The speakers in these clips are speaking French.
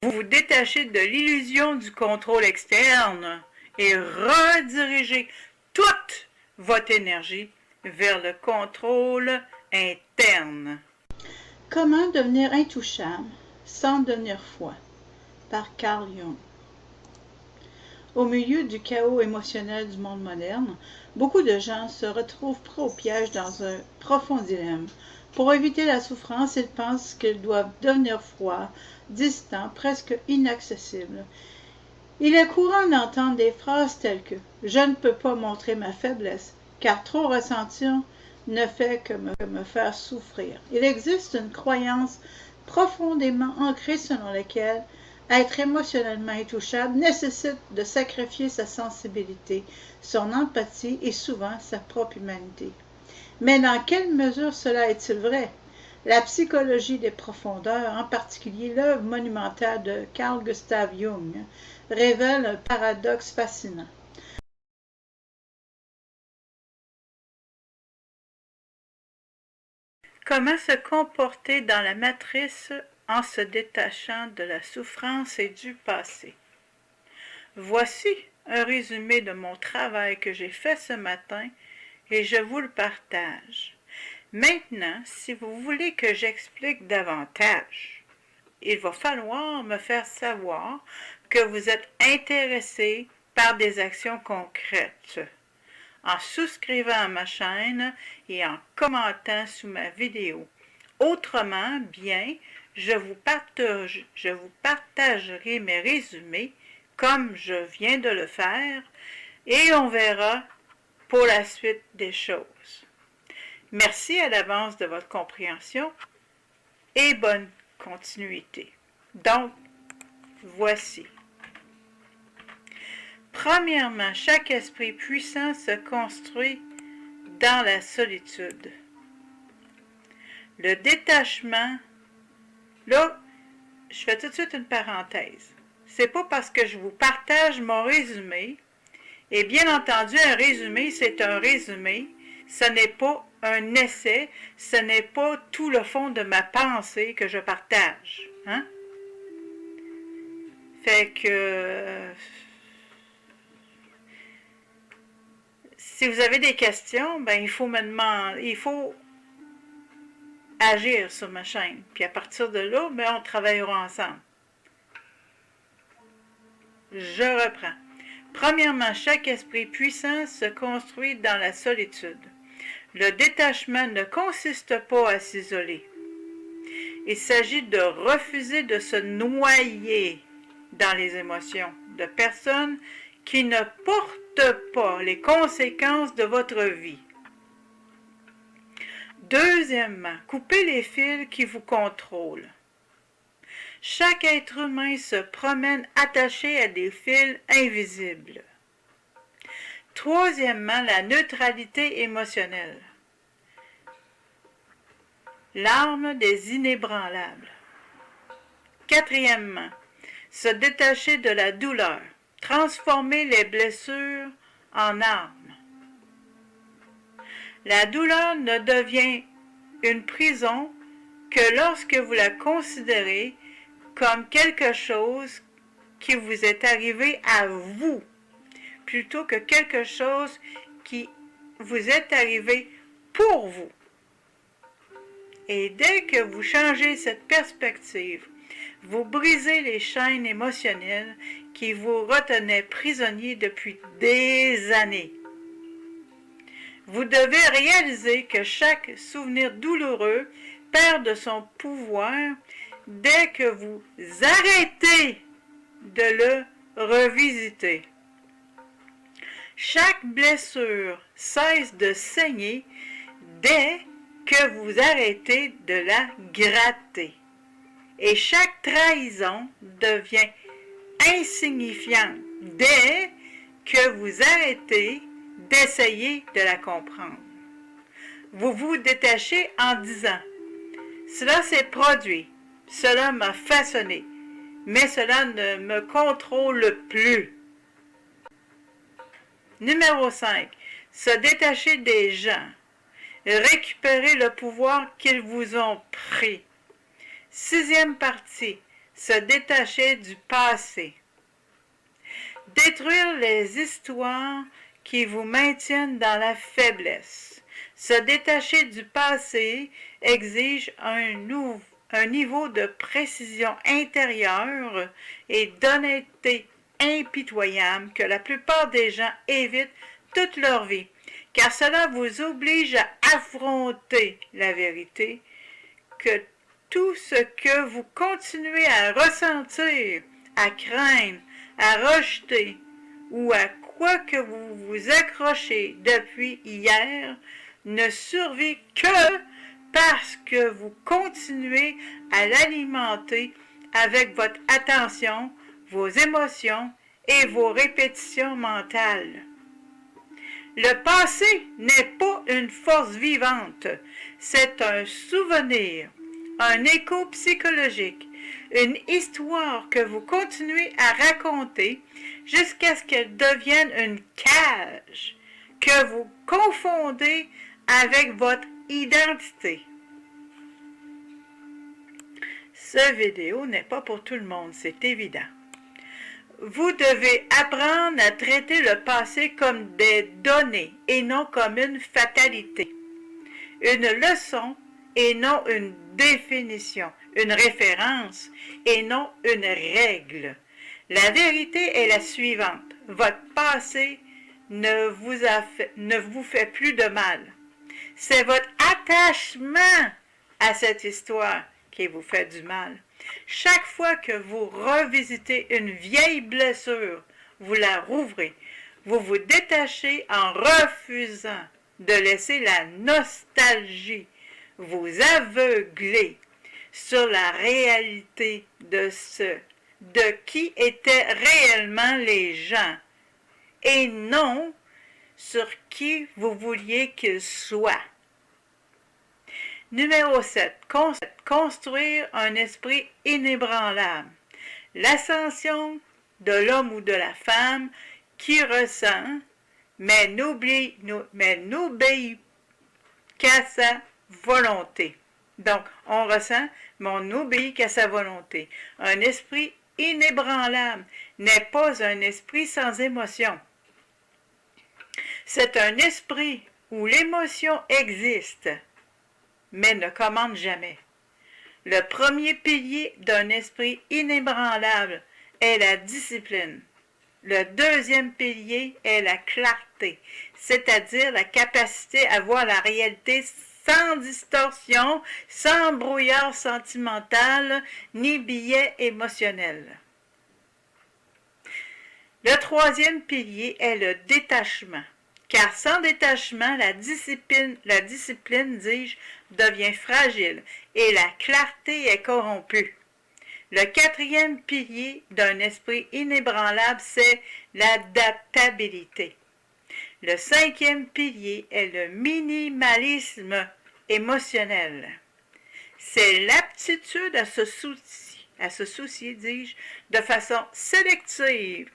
Vous vous détachez de l'illusion du contrôle externe et redirigez toute votre énergie vers le contrôle interne. Comment devenir intouchable sans devenir froid? Par Carl Jung. Au milieu du chaos émotionnel du monde moderne, beaucoup de gens se retrouvent pris au piège dans un profond dilemme. Pour éviter la souffrance, ils pensent qu'ils doivent devenir froids, distants, presque inaccessibles. Il est courant d'entendre des phrases telles que « Je ne peux pas montrer ma faiblesse, car trop ressentir ne fait que me faire souffrir ». Il existe une croyance profondément ancrée selon laquelle être émotionnellement intouchable nécessite de sacrifier sa sensibilité, son empathie et souvent sa propre humanité. Mais dans quelle mesure cela est-il vrai? La psychologie des profondeurs, en particulier l'œuvre monumentale de Carl Gustav Jung, révèle un paradoxe fascinant. Comment se comporter dans la matrice en se détachant de la souffrance et du passé? Voici un résumé de mon travail que j'ai fait ce matin et je vous le partage. Maintenant, si vous voulez que j'explique davantage, il va falloir me faire savoir que vous êtes intéressé par des actions concrètes. En souscrivant à ma chaîne et en commentant sous ma vidéo. Autrement, bien, je vous partagerai mes résumés comme je viens de le faire et on verra pour la suite des choses. Merci à l'avance de votre compréhension et bonne continuité. Donc, voici. Premièrement, chaque esprit puissant se construit dans la solitude. Le détachement, là, je fais tout de suite une parenthèse. C'est pas parce que je vous partage mon résumé, et bien entendu, un résumé, c'est un résumé, ce n'est pas un essai, ce n'est pas tout le fond de ma pensée que je partage. Hein? Fait que si vous avez des questions, ben il faut agir sur ma chaîne. Puis à partir de là, ben on travaillera ensemble. Je reprends. Premièrement, chaque esprit puissant se construit dans la solitude. Le détachement ne consiste pas à s'isoler. Il s'agit de refuser de se noyer dans les émotions de personnes qui ne portent pas les conséquences de votre vie. Deuxièmement, coupez les fils qui vous contrôlent. Chaque être humain se promène attaché à des fils invisibles. Troisièmement, la neutralité émotionnelle. L'arme des inébranlables. Quatrièmement, se détacher de la douleur. Transformer les blessures en armes. La douleur ne devient une prison que lorsque vous la considérez comme quelque chose qui vous est arrivé à vous, plutôt que quelque chose qui vous est arrivé pour vous. Et dès que vous changez cette perspective, vous brisez les chaînes émotionnelles qui vous retenaient prisonnier depuis des années. Vous devez réaliser que chaque souvenir douloureux perd de son pouvoir dès que vous arrêtez de le revisiter. Chaque blessure cesse de saigner dès que vous arrêtez de la gratter. Et chaque trahison devient insignifiante dès que vous arrêtez d'essayer de la comprendre. Vous vous détachez en disant « Cela s'est produit, cela m'a façonné, mais cela ne me contrôle plus. » Numéro 5. Se détacher des gens. Récupérer le pouvoir qu'ils vous ont pris. Sixième partie. se détacher du passé. Détruire les histoires qui vous maintiennent dans la faiblesse. Se détacher du passé exige un niveau de précision intérieure et d'honnêteté impitoyable que la plupart des gens évitent toute leur vie, car cela vous oblige à affronter la vérité que tout ce que vous continuez à ressentir, à craindre, à rejeter ou à quoi que vous vous accrochez depuis hier ne survit que parce que vous continuez à l'alimenter avec votre attention, vos émotions et vos répétitions mentales. Le passé n'est pas une force vivante, c'est un souvenir, un écho psychologique, une histoire que vous continuez à raconter jusqu'à ce qu'elle devienne une cage que vous confondez avec votre identité. Cette vidéo n'est pas pour tout le monde, c'est évident. Vous devez apprendre à traiter le passé comme des données et non comme une fatalité, une leçon et non une définition, une référence et non une règle. La vérité est la suivante. Votre passé ne vous fait plus de mal. C'est votre attachement à cette histoire qui vous fait du mal. Chaque fois que vous revisitez une vieille blessure, vous la rouvrez. Vous vous détachez en refusant de laisser la nostalgie vous aveugler sur la réalité de qui étaient réellement les gens et non sur qui vous vouliez qu'ils soient. Numéro 7. Construire un esprit inébranlable. L'ascension de l'homme ou de la femme qui ressent, mais n'obéit qu'à sa volonté. Donc, on ressent, mais on n'obéit qu'à sa volonté. Un esprit inébranlable n'est pas un esprit sans émotion. C'est un esprit où l'émotion existe, mais ne commande jamais. Le premier pilier d'un esprit inébranlable est la discipline. Le deuxième pilier est la clarté, c'est-à-dire la capacité à voir la réalité sans distorsion, sans brouillard sentimental, ni biais émotionnel. Le troisième pilier est le détachement. Car sans détachement, la discipline, dis-je, devient fragile et la clarté est corrompue. Le quatrième pilier d'un esprit inébranlable, c'est l'adaptabilité. Le cinquième pilier est le minimalisme émotionnel. C'est l'aptitude à se soucier, dis-je, de façon sélective,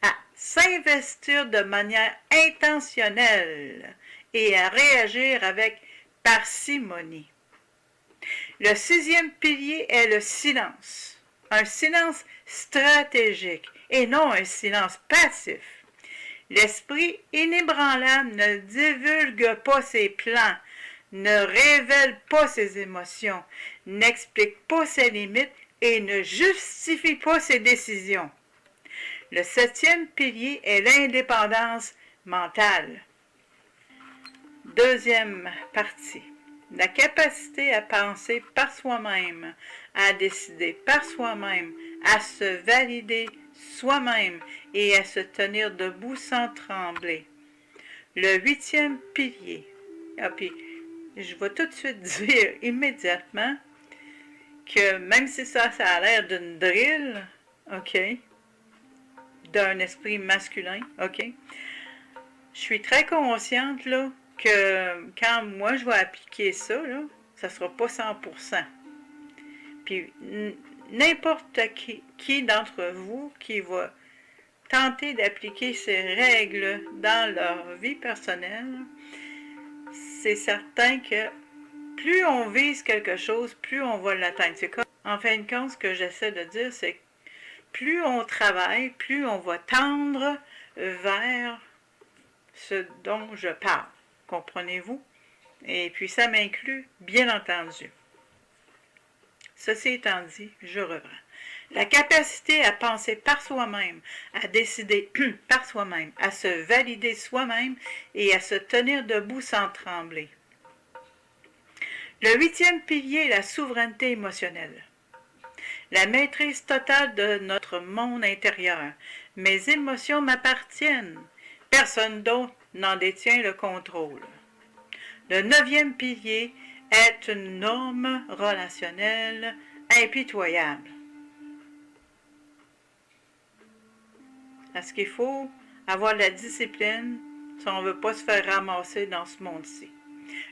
à s'investir de manière intentionnelle et à réagir avec parcimonie. Le sixième pilier est le silence. Un silence stratégique et non un silence passif. L'esprit inébranlable ne divulgue pas ses plans, ne révèle pas ses émotions, n'explique pas ses limites et ne justifie pas ses décisions. Le septième pilier est l'indépendance mentale. Deuxième partie. La capacité à penser par soi-même, à décider par soi-même, à se valider soi-même et à se tenir debout sans trembler. Le huitième pilier. Puis, je vais tout de suite dire immédiatement que même si ça a l'air d'une drill, OK, d'un esprit masculin, OK, je suis très consciente, là, que quand moi je vais appliquer ça, là, ça ne sera pas 100%. Puis n'importe qui d'entre vous qui va tenter d'appliquer ces règles dans leur vie personnelle, c'est certain que plus on vise quelque chose, plus on va l'atteindre. C'est comme En fin de compte, ce que j'essaie de dire, c'est que plus on travaille, plus on va tendre vers ce dont je parle. Comprenez-vous? Et puis ça m'inclut, bien entendu. Ceci étant dit, je reprends. La capacité à penser par soi-même, à décider par soi-même, à se valider soi-même et à se tenir debout sans trembler. Le 8e pilier est la souveraineté émotionnelle. La maîtrise totale de notre monde intérieur. Mes émotions m'appartiennent. Personne d'autre n'en détient le contrôle. Le 9e pilier est une norme relationnelle impitoyable. Parce qu'il faut avoir de la discipline si on ne veut pas se faire ramasser dans ce monde-ci.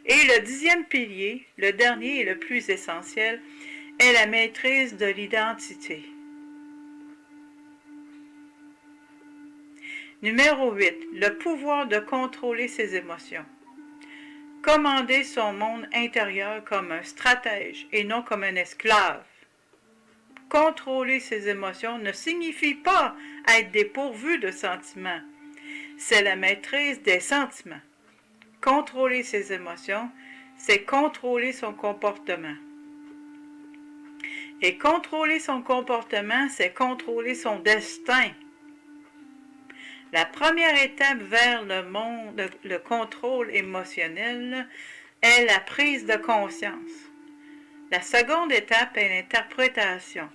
Et le 10e pilier, le dernier et le plus essentiel, est la maîtrise de l'identité. Numéro 8. Le pouvoir de contrôler ses émotions. Commander son monde intérieur comme un stratège et non comme un esclave. Contrôler ses émotions ne signifie pas être dépourvu de sentiments. C'est la maîtrise des sentiments. Contrôler ses émotions, c'est contrôler son comportement. Et contrôler son comportement, c'est contrôler son destin. La première étape vers le contrôle émotionnel est la prise de conscience. La seconde étape est l'interprétation.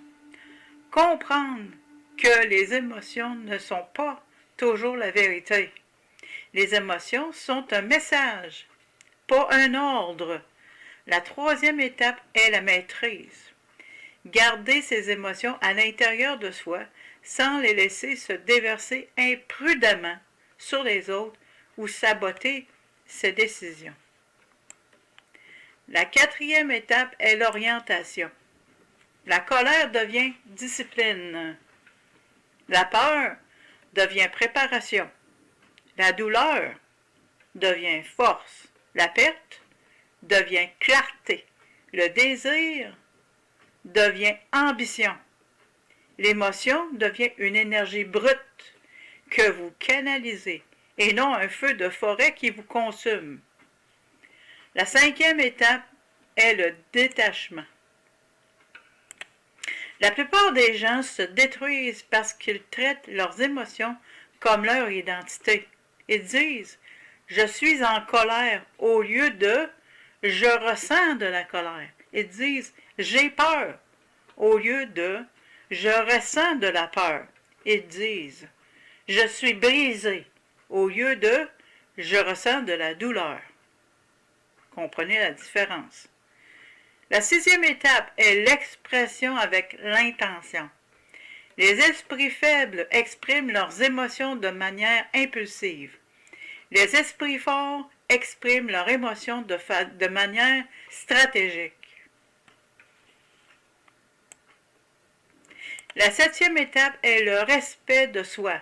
Comprendre que les émotions ne sont pas toujours la vérité. Les émotions sont un message, pas un ordre. La troisième étape est la maîtrise. Garder ses émotions à l'intérieur de soi sans les laisser se déverser imprudemment sur les autres ou saboter ses décisions. La quatrième étape est l'orientation. La colère devient discipline. La peur devient préparation. La douleur devient force. La perte devient clarté. Le désir devient ambition. L'émotion devient une énergie brute que vous canalisez et non un feu de forêt qui vous consume. La cinquième étape est le détachement. La plupart des gens se détruisent parce qu'ils traitent leurs émotions comme leur identité. Ils disent « je suis en colère » au lieu de « je ressens de la colère ». Ils disent « j'ai peur » au lieu de « je ressens de la peur ». Ils disent « je suis brisé » au lieu de « je ressens de la douleur ». Comprenez la différence. La sixième étape est l'expression avec l'intention. Les esprits faibles expriment leurs émotions de manière impulsive. Les esprits forts expriment leurs émotions de manière stratégique. La septième étape est le respect de soi.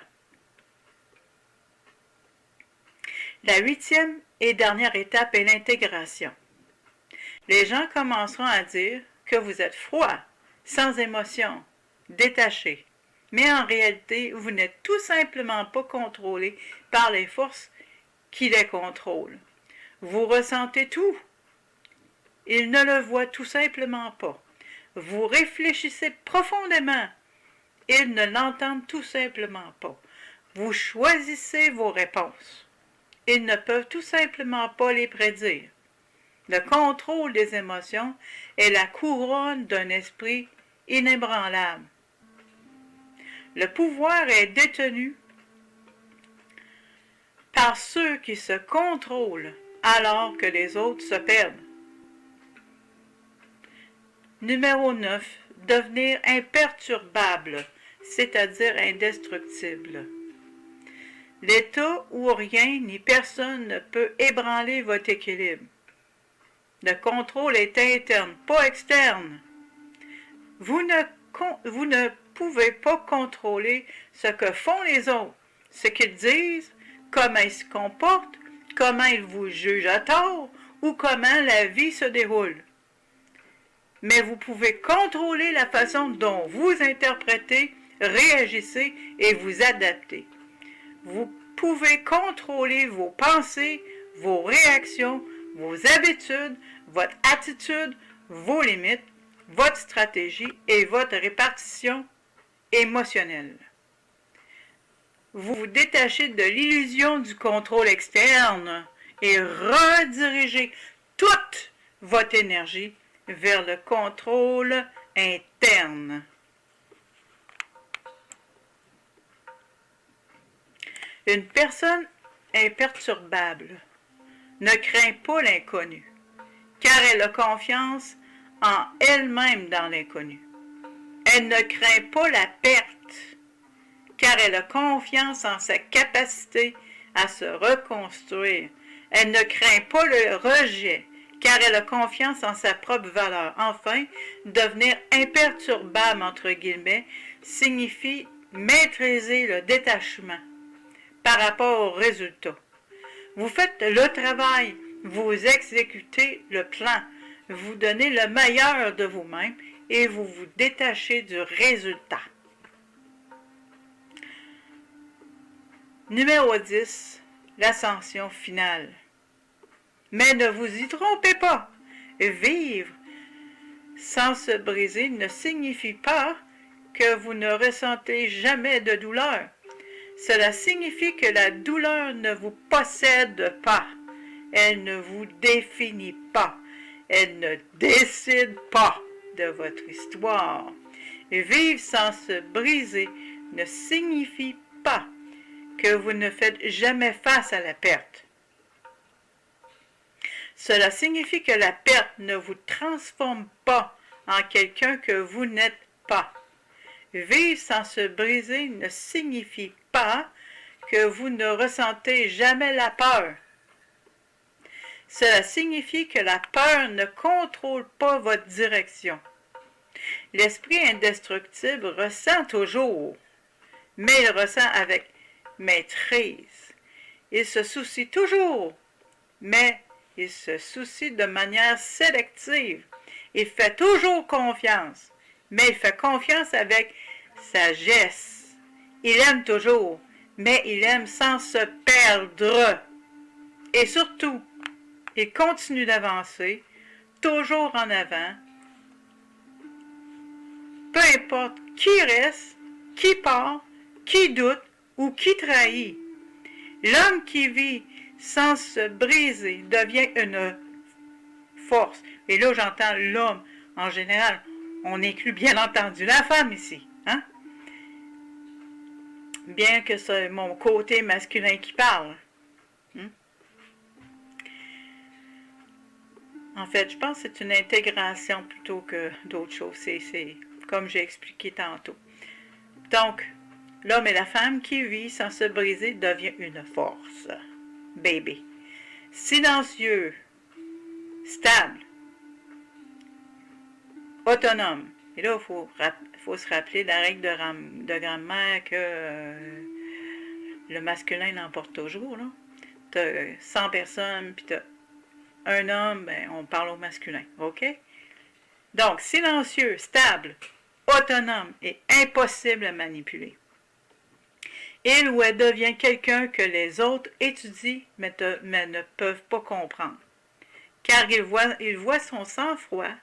La huitième et dernière étape est l'intégration. Les gens commenceront à dire que vous êtes froid, sans émotion, détaché. Mais en réalité, vous n'êtes tout simplement pas contrôlé par les forces qui les contrôlent. Vous ressentez tout. Ils ne le voient tout simplement pas. Vous réfléchissez profondément. Ils ne l'entendent tout simplement pas. Vous choisissez vos réponses. Ils ne peuvent tout simplement pas les prédire. Le contrôle des émotions est la couronne d'un esprit inébranlable. Le pouvoir est détenu par ceux qui se contrôlent alors que les autres se perdent. Numéro 9. Devenir imperturbable, c'est-à-dire indestructible. L'état où rien ni personne ne peut ébranler votre équilibre. Le contrôle est interne, pas externe. Vous ne pouvez pas contrôler ce que font les autres, ce qu'ils disent, comment ils se comportent, comment ils vous jugent à tort ou comment la vie se déroule. mais vous pouvez contrôler la façon dont vous interprétez, réagissez et vous adaptez. Vous pouvez contrôler vos pensées, vos réactions, vos habitudes, votre attitude, vos limites, votre stratégie et votre répartition émotionnelle. Vous vous détachez de l'illusion du contrôle externe et redirigez toute votre énergie vers le contrôle interne. Une personne imperturbable ne craint pas l'inconnu, car elle a confiance en elle-même dans l'inconnu. Elle ne craint pas la perte, car elle a confiance en sa capacité à se reconstruire. Elle ne craint pas le rejet, car elle a confiance en sa propre valeur. Enfin, devenir imperturbable, entre guillemets, signifie maîtriser le détachement par rapport au résultat. Vous faites le travail, vous exécutez le plan, vous donnez le meilleur de vous-même et vous vous détachez du résultat. Numéro 10, l'ascension finale. Mais ne vous y trompez pas. Vivre sans se briser ne signifie pas que vous ne ressentez jamais de douleur. Cela signifie que la douleur ne vous possède pas. Elle ne vous définit pas. Elle ne décide pas de votre histoire. Vivre sans se briser ne signifie pas que vous ne faites jamais face à la perte. Cela signifie que la perte ne vous transforme pas en quelqu'un que vous n'êtes pas. Vivre sans se briser ne signifie pas que vous ne ressentez jamais la peur. Cela signifie que la peur ne contrôle pas votre direction. L'esprit indestructible ressent toujours, mais il ressent avec maîtrise. Il se soucie toujours, mais il se soucie de manière sélective. Il fait toujours confiance, mais il fait confiance avec sagesse. Il aime toujours, mais il aime sans se perdre. Et surtout, il continue d'avancer, toujours en avant. Peu importe qui reste, qui part, qui doute ou qui trahit. L'homme qui vit sans se briser devient une force. Et là, j'entends l'homme en général. On inclut bien entendu la femme ici. Hein? Bien que c'est mon côté masculin qui parle. En fait, je pense que c'est une intégration plutôt que d'autres choses. C'est comme j'ai expliqué tantôt. Donc, l'homme et la femme qui vit sans se briser devient une force. Baby. Silencieux, stable, autonome. Et là, il faut se rappeler la règle de grammaire que le masculin l'emporte toujours. Tu as 100 personnes, puis tu as un homme, ben, on parle au masculin. OK? Donc, silencieux, stable, autonome et impossible à manipuler. Il ou elle devient quelqu'un que les autres étudient, mais ne peuvent pas comprendre. Car il voit son sang-froid,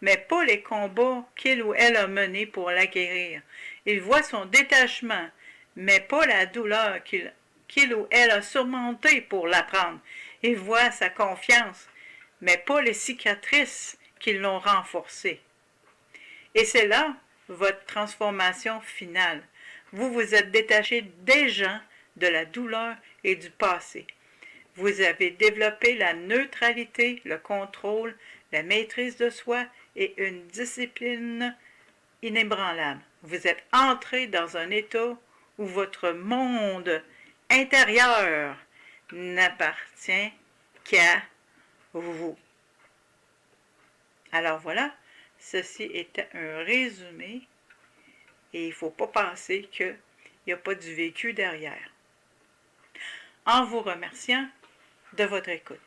mais pas les combats qu'il ou elle a menés pour l'acquérir. Il voit son détachement, mais pas la douleur qu'il ou elle a surmontée pour l'apprendre. Il voit sa confiance, mais pas les cicatrices qui l'ont renforcée. Et c'est là votre transformation finale. Vous vous êtes détaché déjà de la douleur et du passé. Vous avez développé la neutralité, le contrôle, la maîtrise de soi et une discipline inébranlable. Vous êtes entré dans un état où votre monde intérieur n'appartient qu'à vous. Alors voilà, ceci était un résumé et il ne faut pas penser qu'il n'y a pas du vécu derrière. En vous remerciant de votre écoute.